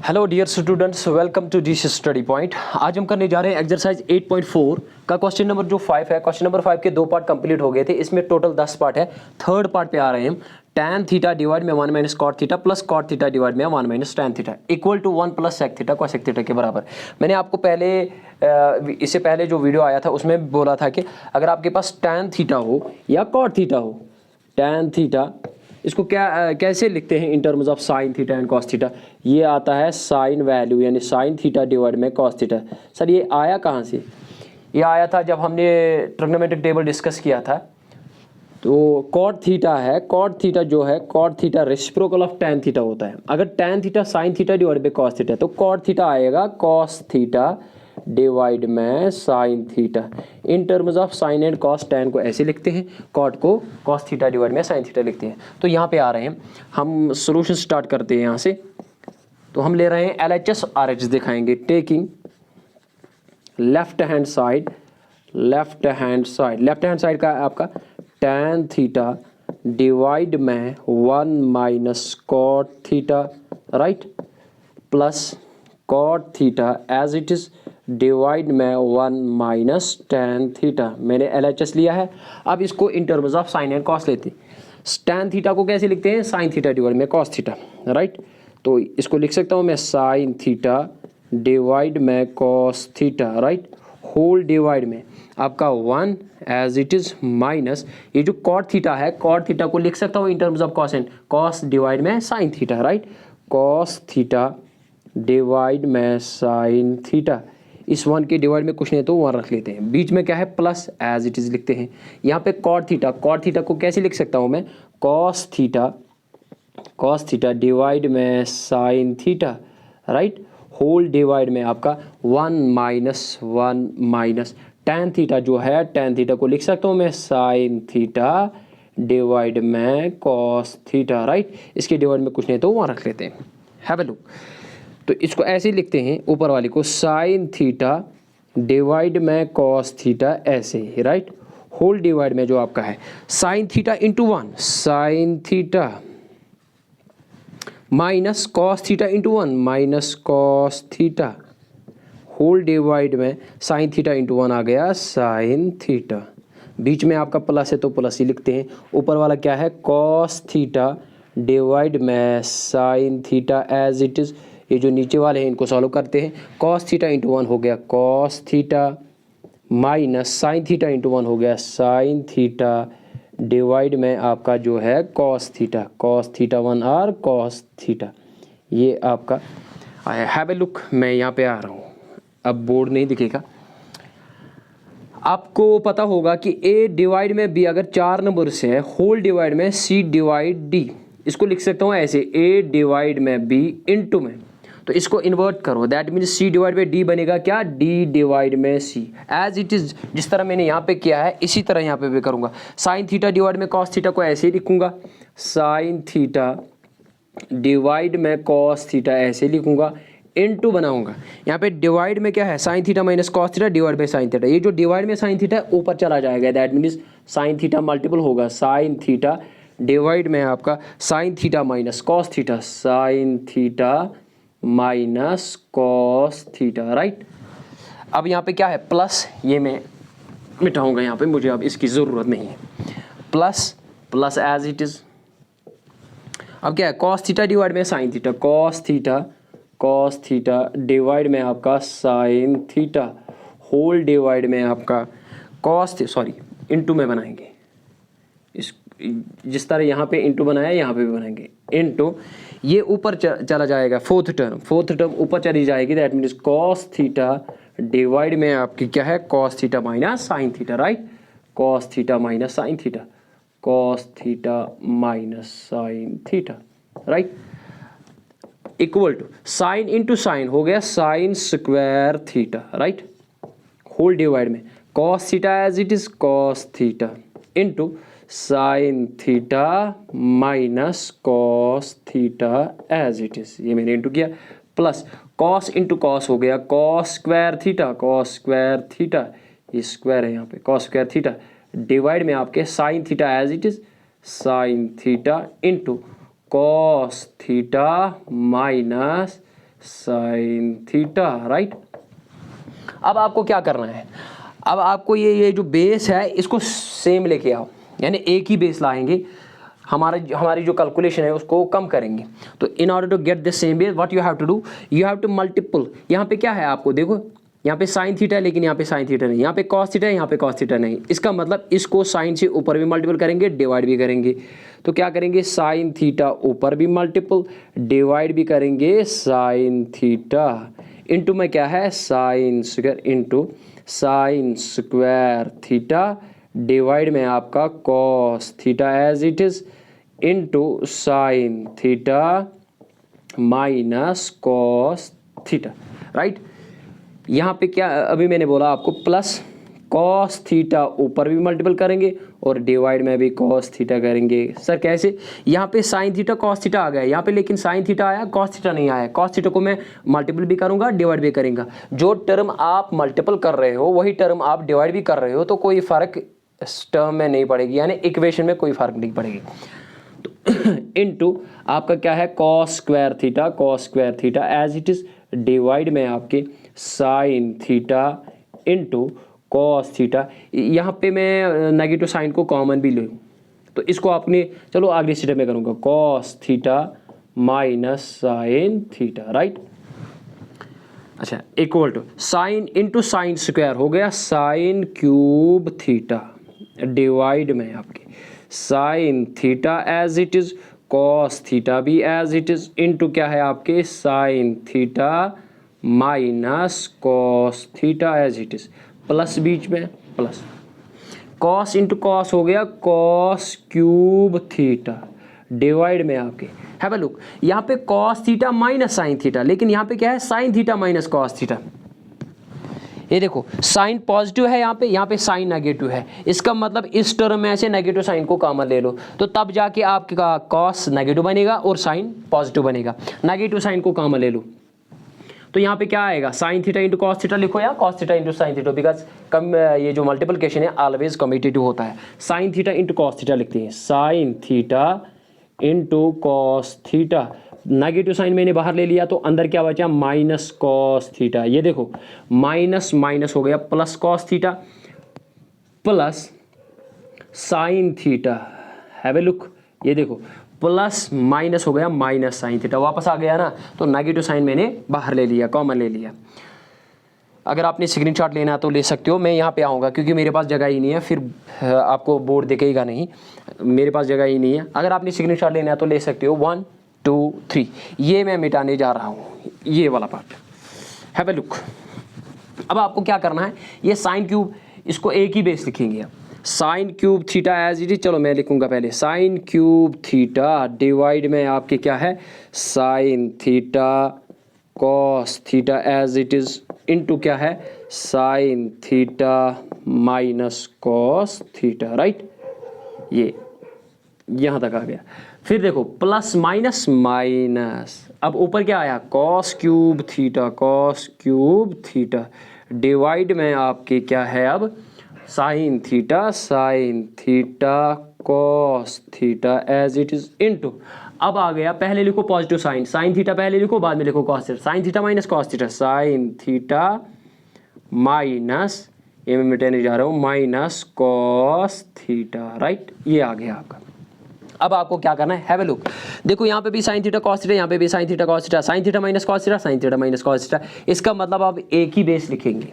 Hello dear students, welcome to this study point. आज हम करने जा रहे हैं एक्सरसाइज 8.4 का क्वेश्चन नंबर जो 5 है। क्वेश्चन नंबर 5 के 2 पार्ट कंप्लीट हो गए थे, इसमें टोटल 10 पार्ट है। थर्ड पार्ट पे आ रहे हैं हम। tan थीटा डिवाइड में 1 minus cot theta plus cot theta divide में 1 minus tan theta equal to 1 plus sec theta cosec theta के बराबर। मैंने आपको पहले इससे पहले जो वीडियो आया था उसमें बोला था कि अगर आपके पास tan थीटा हो या कॉट थीटा हो, tan थीटा इसको कैसे लिखते हैं इन terms of sine theta and cos theta. ये आता है साइन वैल्यू यानी साइन थीटा डिवाइड में कॉस थीटा। सर ये आया कहाँ से? ये आया था जब हमने ट्रिग्नोमेट्रिक टेबल डिस्कस किया था। तो कॉट थीटा है, कॉट थीटा जो है, cot theta reciprocal of tan theta होता है। अगर tan theta sine theta divide by cos theta तो कॉट थीटा आएगा कॉस थीटा डिवाइड में sine theta. In terms of sine and cos tan को ऐसे लिखते हैं, कॉट को कॉस थीटा डिवाइड में साइन थीटा लिखते हैं। तो यहाँ पे आ रहे हैं हम सोल्यूशन स्टार्ट करते हैं यहाँ से। तो हम ले रहे हैं LHS RH दिखाएंगे। Taking left hand side, left hand side का आपका tan थीटा डिवाइड में 1 minus cot theta right plus cot theta as it is divide में 1 माइनस tan थीटा। मैंने LHS लिया है। अब इसको in terms of sine and cos लेते हैं। tan थीटा को कैसे लिखते हैं? साइन थीटा डिवाइड में कॉस थीटा राइट। तो इसको लिख सकता हूँ मैं साइन थीटा डिवाइड में cos theta right, whole divide में आपका 1 एज इट इज माइनस ये जो कॉट थीटा है, कॉट थीटा को लिख सकता हूँ in terms of cos and cos divide में sine theta right, cos theta divide में साइन थीटा। इस 1 के डिवाइड में कुछ नहीं तो 1 रख लेते हैं। बीच में क्या है? प्लस एज इट इज लिखते हैं। यहाँ पे कॉट थीटा को कैसे लिख सकता हूँ मैं? कॉस थीटा डिवाइड में sine theta right, whole divide में आपका 1 माइनस tan थीटा जो है, tan थीटा को लिख सकता हूँ मैं साइन थीटा डिवाइड में कॉस थीटा राइट। इसके डिवाइड में कुछ नहीं तो 1 रख लेते हैं। Have a look. तो इसको ऐसे ही लिखते हैं, ऊपर वाले को साइन थीटा डिवाइड में कॉस थीटा ऐसे ही राइट, होल डिवाइड में जो आपका है sine theta into 1 sine theta minus cos theta into 1 minus cos theta, whole divide में साइन थीटा इंटू 1 आ गया साइन थीटा। बीच में आपका प्लस है तो प्लस ही लिखते हैं। ऊपर वाला क्या है? कॉस थीटा डिवाइड में sine theta as it is. ये जो नीचे वाले हैं इनको सॉल्व करते हैं। कॉस थीटा इंटू 1 हो गया cos theta minus sine theta into 1 हो गया साइन थीटा डिवाइड में आपका जो है कॉस थीटा 1 और कॉस थीटा। ये आपका हैव ए लुक। मैं यहाँ पे आ रहा हूँ, अब बोर्ड नहीं दिखेगा। आपको पता होगा कि A डिवाइड में B अगर 4 नंबर से है, होल डिवाइड में C डिवाइड D। इसको लिख सकता हूँ ऐसे, A डिवाइड में B इंटू में, तो इसको इन्वर्ट करो, that means C divide by D बनेगा क्या? D डिवाइड में C एज इट इज। जिस तरह मैंने यहाँ पे किया है इसी तरह यहाँ पे भी करूँगा। साइन थीटा डिवाइड में कॉस थीटा को ऐसे ही लिखूँगा, साइन थीटा डिवाइड में कॉस थीटा ऐसे लिखूँगा, इनटू बनाऊंगा। यहाँ पे डिवाइड में क्या है? Sine theta minus cos theta divide by sine theta. ये जो डिवाइड में साइन थीटा है ऊपर चला जाएगा, that means sine theta multiple होगा साइन थीटा डिवाइड में आपका sign theta minus cos theta, sine theta minus cos theta right. अब यहाँ पे क्या है? प्लस, ये मैं मिटाऊंगा यहाँ पे, मुझे अब इसकी ज़रूरत नहीं है। Plus as it is. अब क्या है? कॉस थीटा डिवाइड में sine theta, cos theta divide में आपका साइन थीटा, होल डिवाइड में आपका इनटू में बनाएंगे। इस जिस तरह यहाँ पे इनटू बनाया यहाँ पे भी बनाएंगे इनटू। ये ऊपर चला जाएगा, फोर्थ टर्म ऊपर चली जाएगी, that means cos theta divide में आपकी क्या है? Cos theta minus sine theta right, cos theta minus sine theta, cos theta minus sine theta right, equal to sine into sine हो गया sine square theta right, whole divide में cos theta as it is cos theta into sine theta minus cos theta as it is. ये मैंने into किया, plus cos into cos हो गया cos square theta, ये square है यहाँ पे, कॉस स्क्वायर थीटा डिवाइड में आपके sine theta as it is sine theta into cos theta minus sine theta, right. अब आपको क्या करना है, अब आपको ये जो बेस है इसको सेम लेके आओ, यानी एक ही बेस लाएंगे, हमारी जो कैलकुलेशन है उसको कम करेंगे। तो in order to get the same base what you have to do, you have to multiple. यहाँ पे क्या है आपको देखो, यहाँ पे साइन थीटा है लेकिन यहाँ पे साइन थीटा नहीं, यहाँ पे कॉस थीटा है, यहाँ पे कॉस थीटा नहीं। इसका मतलब इसको साइन से ऊपर भी मल्टीपल करेंगे, डिवाइड भी करेंगे। तो क्या करेंगे, साइन थीटा ऊपर भी मल्टीपल, डिवाइड भी करेंगे साइन थीटा, इंटू में क्या है sine square, into sine square theta, divide में आपका cos theta as it is, into sine theta minus cos theta, right. यहाँ पे क्या अभी मैंने बोला आपको, प्लस कॉस थीटा ऊपर भी मल्टीपल करेंगे और डिवाइड में भी कॉस थीटा करेंगे। सर कैसे, यहाँ पे साइन थीटा कॉस थीटा आ गया यहाँ पे, लेकिन साइन थीटा आया कॉस थीटा नहीं आया। कॉस थीटा को मैं मल्टीपल भी करूँगा, डिवाइड भी करेंगे। जो टर्म आप मल्टीपल कर रहे हो वही टर्म आप डिवाइड भी कर रहे हो, तो कोई फ़र्क इस टर्म में नहीं पड़ेगी, यानी इक्वेशन में कोई फ़र्क नहीं पड़ेगी। तो इनटू आपका क्या है cos square theta as it is, divide में आपके sine theta into cos theta. यहाँ पे मैं नेगेटिव साइन को कॉमन भी लूँ, तो इसको आपने, चलो अगले स्टेप में करूँगा, cos theta minus sine theta, right. अच्छा, equal to sine into sine square हो गया साइन क्यूब थीटा, डिवाइड में आपके sine theta as it is, cos theta भी एज इट इज़, इंटू क्या है आपके sine theta minus cos theta as it is, plus बीच में प्लस, कॉस इंटू कॉस हो गया कॉस क्यूब थीटा, डिवाइड में आपके हैव अ लुक, यहाँ पे cos theta minus sine theta, लेकिन यहाँ पे क्या है sine theta minus cos theta. ये देखो साइन पॉजिटिव है यहाँ पे साइन नेगेटिव है, इसका मतलब इस टर्म में से नेगेटिव साइन को कॉमन ले लो, तो तब जाके आपका कॉस नेगेटिव बनेगा और साइन पॉजिटिव बनेगा। नेगेटिव साइन को कॉमन ले लो, तो यहाँ पे क्या आएगा sine theta into cos theta लिखो, या cos theta into sine theta, because ये जो मल्टीप्लिकेशन है ऑलवेज कम्यूटेटिव होता है। Sine theta into cos theta लिखते हैं, sine theta into cos theta, negative sign मैंने बाहर ले लिया तो अंदर क्या बचा माइनस कॉस थीटा। ये देखो माइनस माइनस हो गया plus cos theta plus sine theta, have a look, ये देखो प्लस माइनस हो गया माइनस साइन थीटा, वापस आ गया ना, तो नेगेटिव साइन मैंने बाहर ले लिया, कॉमन ले लिया। अगर आपने स्क्रीनशॉट लेना है तो ले सकते हो, मैं यहाँ पे आऊँगा क्योंकि मेरे पास जगह ही नहीं है, फिर आपको बोर्ड दिखेगा नहीं, मेरे पास जगह ही नहीं है। अगर आपने स्क्रीनशॉट लेना है तो ले सकते हो, 1 2 3, ये मैं मिटाने जा रहा हूँ, ये वाला पार्ट, हैव ए लुक। अब आपको क्या करना है, ये साइन क्यूब, इसको एक ही बेस लिखेंगे अब, sine cube theta as it is, चलो मैं लिखूंगा पहले साइन क्यूब थीटा, डिवाइड में आपके क्या है sine theta cos theta as it is, into क्या है sine theta minus cos theta, right. ये यहाँ तक आ गया। फिर देखो प्लस माइनस माइनस, अब ऊपर क्या आया कॉस क्यूब थीटा, डिवाइड में आपके क्या है अब sine theta cos theta as it is, into अब आ गया, पहले लिखो पॉजिटिव साइन थीटा पहले लिखो, बाद में लिखो cos theta, sine theta minus cos theta, sine theta minus, ये मैं मिटाने जा रहा हूँ, माइनस कॉस थीटा, राइट। ये आ गया आपका। अब आपको क्या करना है, हैव ए लुक, देखो यहाँ पे भी साइन थीटा कॉस थीटा, यहाँ पे भी sine theta cos theta, sine theta minus cos theta, sine theta minus cos theta, इसका मतलब आप एक ही बेस लिखेंगे,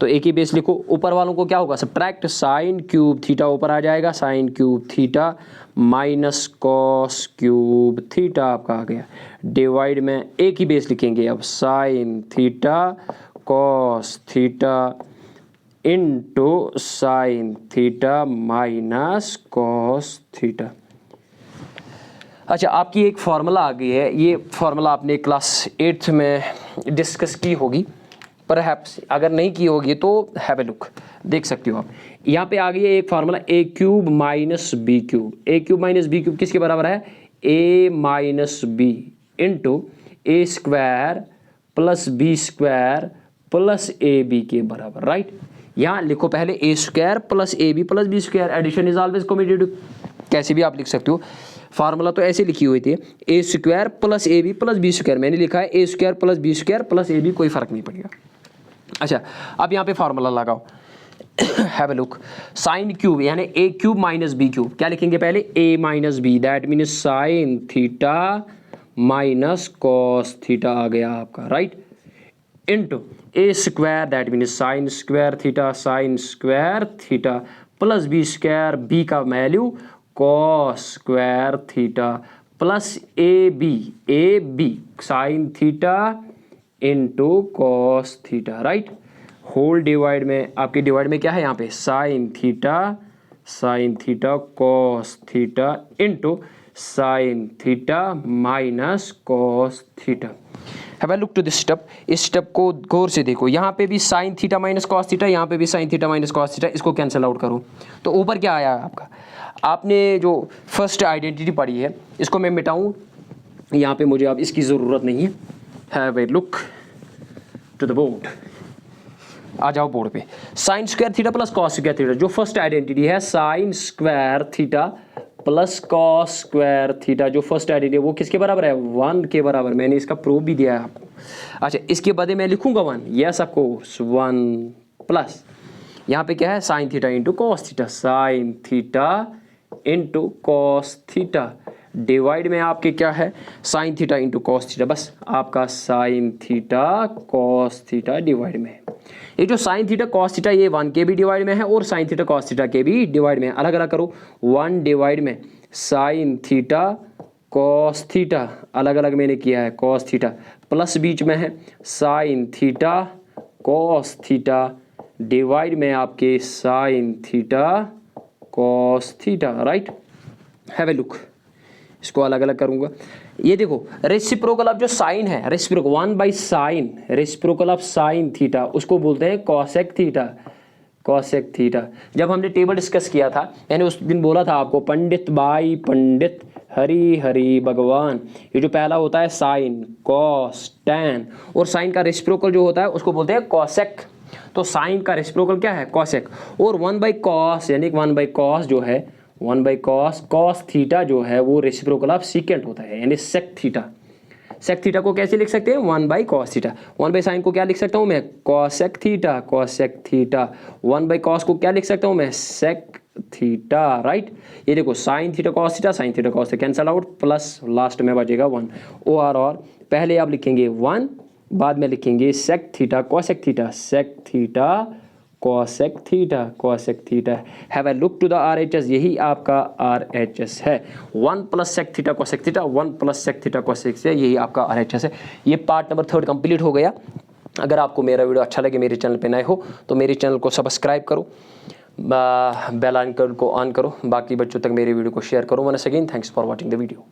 तो एक ही बेस लिखो। ऊपर वालों को क्या होगा सब्ट्रैक्ट, साइन क्यूब थीटा ऊपर आ जाएगा, sign cube theta minus cos cube theta आपका आ गया, डिवाइड में एक ही बेस लिखेंगे अब, sine theta cos theta into sine theta minus cos theta. अच्छा, आपकी एक फार्मूला आ गई है, ये फार्मूला आपने क्लास 8th में डिस्कस की होगी, परहैप्स अगर नहीं की होगी तो हैव ए लुक, देख सकते हो आप। यहाँ पे आ गई है एक formula A cube minus B cube, A cube minus B cube किसके बराबर है, A minus B into A square plus B square plus A B के बराबर, राइट। यहाँ लिखो पहले A square plus A B plus B square, addition is always commutative, कैसे भी आप लिख सकते हो। फार्मूला तो ऐसे लिखी हुई थी A square plus A B plus B square, मैंने लिखा है A square plus B square plus A B, कोई फर्क नहीं पड़ेगा। अच्छा अब यहाँ पे फार्मूला लगाओ, have a look, sine cube यानी A cube minus B cube, क्या लिखेंगे पहले A minus B, that means sine theta minus cos theta आ गया आपका, right, into A square that means sine square theta plus B square, B का value cos square theta plus A B sine theta into cos theta, right, whole divide में, आपके divide में क्या है यहाँ पे sine theta cos theta into sine theta minus cos theta. Have a look to this step, इस step को गौर से देखो, यहाँ पे भी sine theta minus cos theta, यहाँ पे भी sine theta minus cos theta, इसको कैंसिल आउट करो तो ऊपर क्या आया आपका, आपने जो फर्स्ट आइडेंटिटी पढ़ी है इसको मैं मिटाऊँ, यहाँ पे मुझे अब इसकी ज़रूरत नहीं है। Have a look to the board, आ जाओ बोर्ड पे, sine square theta plus cos square theta, जो फर्स्ट आइडेंटिटी है sine square theta plus cos square theta, जो फर्स्ट आइडेंटिटी है वो किसके बराबर है 1 के बराबर, मैंने इसका प्रूफ भी दिया है आपको। अच्छा इसके बदले मैं लिखूंगा 1, यस ऑफ कोर्स 1 प्लस यहाँ पे क्या है sine theta into cos theta, sine theta into cos theta, divide में आपके क्या है sine theta into cos theta, बस आपका sign theta cos theta divide में, ये जो साइन थीटा कॉस थीटा ये 1 के भी डिवाइड में है और साइन थीटा कॉस थीटा के भी डिवाइड में है, अलग अलग करो, 1 डिवाइड में साइन थीटा कॉस थीटा, अलग अलग मैंने किया है कॉस थीटा, प्लस बीच में है sine theta cos theta divide में आपके sine theta cos theta, right. Have a look, इसको अलग अलग करूंगा, ये देखो रेसिप्रोकल ऑफ जो साइन है, reciprocal 1 by sine, reciprocal of sine theta उसको बोलते हैं कॉसेक थीटा, कॉसेक थीटा। जब हमने टेबल डिस्कस किया था मैंने उस दिन बोला था आपको पंडित बाई पंडित हरि हरि भगवान, ये जो पहला होता है साइन कॉस टैन, और साइन का रेसिप्रोकल जो होता है उसको बोलते हैं कॉसेक, तो साइन का रेसिप्रोकल क्या है कॉसेक, और 1 बाई कॉस यानी 1 बाई कॉस जो है 1 बाई कॉस थीटा जो है वो रेसिप्रोकल ऑफ सीकेंट होता है यानी सेक थीटा। सेक थीटा को कैसे लिख सकते हैं 1 by cos theta, 1 by sine को क्या लिख सकता हूँ मैं cosec theta, cosec theta, 1 by cos को क्या लिख सकता हूँ मैं सेक थीटा, राइट। ये देखो sign theta cos theta, sine theta cos theta cancel out, plus last में बचेगा 1, और पहले आप लिखेंगे 1, बाद में लिखेंगे sec theta cosec theta, sec theta cosec theta, cosec theta. Have a look to the RHS, यही आपका RHS है, 1 plus sec theta cosec theta, 1 plus sec theta cosec theta, यही आपका RHS है। ये पार्ट नंबर 3 कंप्लीट हो गया। अगर आपको मेरा वीडियो अच्छा लगे, मेरे चैनल पे नए हो तो मेरे चैनल को सब्सक्राइब करो, बेल आइकन को ऑन करो, बाकी बच्चों तक मेरे वीडियो को शेयर करो। Once again thanks for watching the video.